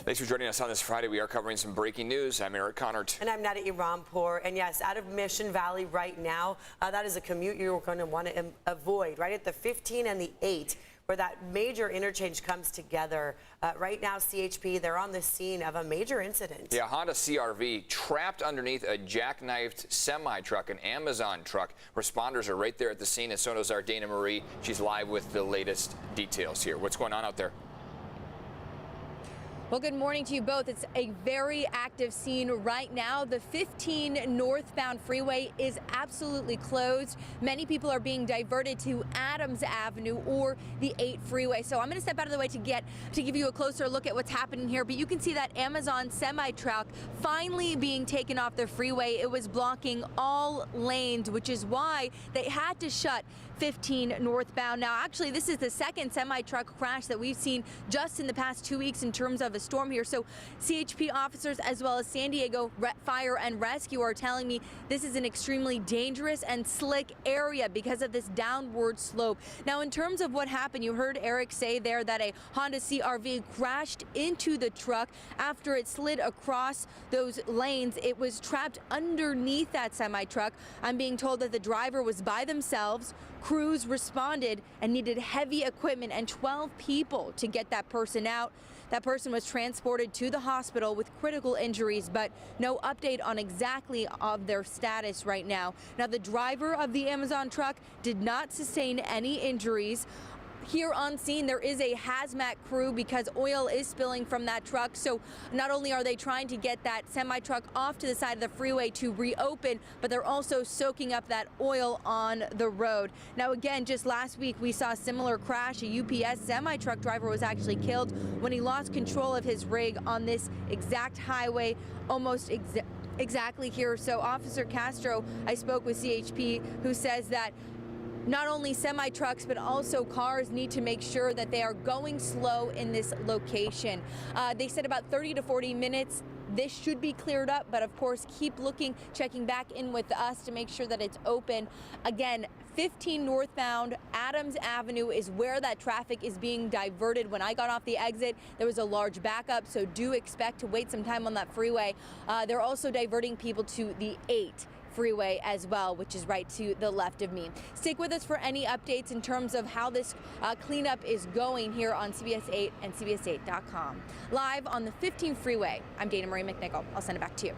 Thanks for joining us on this Friday. We are covering some breaking news. I'm Eric Connert. And I'm Nada Irampour. And yes, out of Mission Valley right now, that is a commute you're going to want to avoid, right at the 15 and the 8, where that major interchange comes together. Right now, CHP, they're on the scene of a major incident. Yeah, Honda CRV trapped underneath a jackknifed semi-truck, an Amazon truck. Responders are right there at the scene, and so knows our Dana Marie. She's live with the latest details here. What's going on out there? Well, good morning to you both. It's a very active scene right now. The 15 northbound freeway is absolutely closed. Many people are being diverted to Adams Avenue or the 8 freeway. So I'm going to step out of the way to give you a closer look at what's happening here. But you can see that Amazon semi-truck finally being taken off the freeway. It was blocking all lanes, which is why they had to shut 15 northbound. Now, actually, this is the second semi-truck crash that we've seen just in the past 2 weeks in terms of a storm here. So CHP officers as well as San Diego Fire and Rescue are telling me this is an extremely dangerous and slick area because of this downward slope. Now, in terms of what happened, you heard Eric say there that a Honda CRV crashed into the truck after it slid across those lanes. It was trapped underneath that semi-truck. I'm being told that the driver was by themselves. Crews responded and needed heavy equipment and 12 people to get that person out. That person was transported to the hospital with critical injuries, but no update on exactly of their status right now. Now, the driver of the Amazon truck did not sustain any injuries. Here on scene, there is a hazmat crew because oil is spilling from that truck. So not only are they trying to get that semi-truck off to the side of the freeway to reopen, but they're also soaking up that oil on the road. Now, again, just last week, we saw a similar crash. A UPS semi-truck driver was actually killed when he lost control of his rig on this exact highway, almost exactly here. So Officer Castro, I spoke with CHP, who says that not only semi-trucks, but also cars need to make sure that they are going slow in this location. They said about 30 to 40 minutes. This should be cleared up, but of course, keep looking, checking back in with us to make sure that it's open. Again, 15 northbound Adams Avenue is where that traffic is being diverted. When I got off the exit, there was a large backup, so do expect to wait some time on that freeway. They're also diverting people to the 8 freeway as well, which is right to the left of me. Stick with us for any updates in terms of how this cleanup is going here on CBS 8 and CBS8.com. Live on the 15 freeway, I'm Dana Marie McNichol. I'll send it back to you.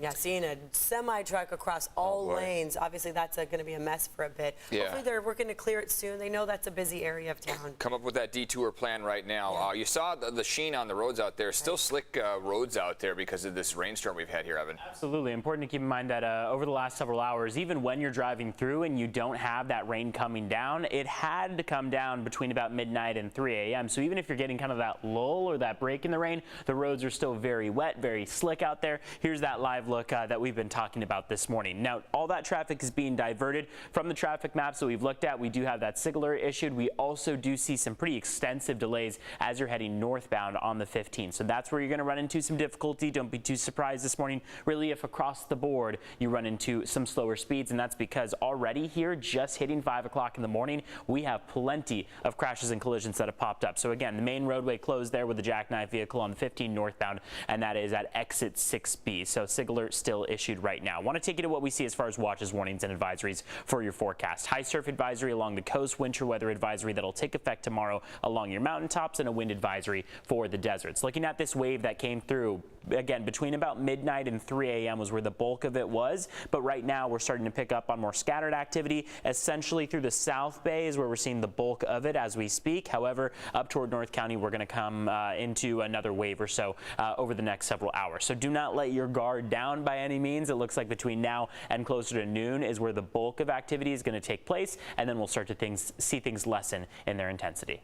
Yeah, seeing a semi-truck across all lanes, obviously that's going to be a mess for a bit. Yeah. Hopefully they're working to clear it soon. They know that's a busy area of town. Come up with that detour plan right now. Yeah. You saw the sheen on the roads out there. Still slick roads out there because of this rainstorm we've had here, Evan. Absolutely. Important to keep in mind that over the last several hours, even when you're driving through and you don't have that rain coming down, it had to come down between about midnight and 3 a.m. So even if you're getting kind of that lull or that break in the rain, the roads are still very wet, very slick out there. Here's that live look that we've been talking about this morning. Now, all that traffic is being diverted from the traffic maps that we've looked at. We do have that signaler issued. We also do see some pretty extensive delays as you're heading northbound on the 15. So that's where you're going to run into some difficulty. Don't be too surprised this morning, really, if across the board you run into some slower speeds. And that's because already here, just hitting 5 o'clock in the morning, we have plenty of crashes and collisions that have popped up. So again, the main roadway closed there with the jackknife vehicle on the 15 northbound, and that is at exit 6B. So signaler still issued right now. I want to take you to what we see as far as watches, warnings, and advisories for your forecast. High surf advisory along the coast, winter weather advisory that'll take effect tomorrow along your mountaintops, and a wind advisory for the deserts. Looking at this wave that came through, again, between about midnight and 3 a.m. was where the bulk of it was, but right now we're starting to pick up on more scattered activity. Essentially through the South Bay is where we're seeing the bulk of it as we speak. However, up toward North County, we're going to come into another wave or so over the next several hours. So do not let your guard down by any means. It looks like between now and closer to noon is where the bulk of activity is going to take place, and then we'll start to see things lessen in their intensity.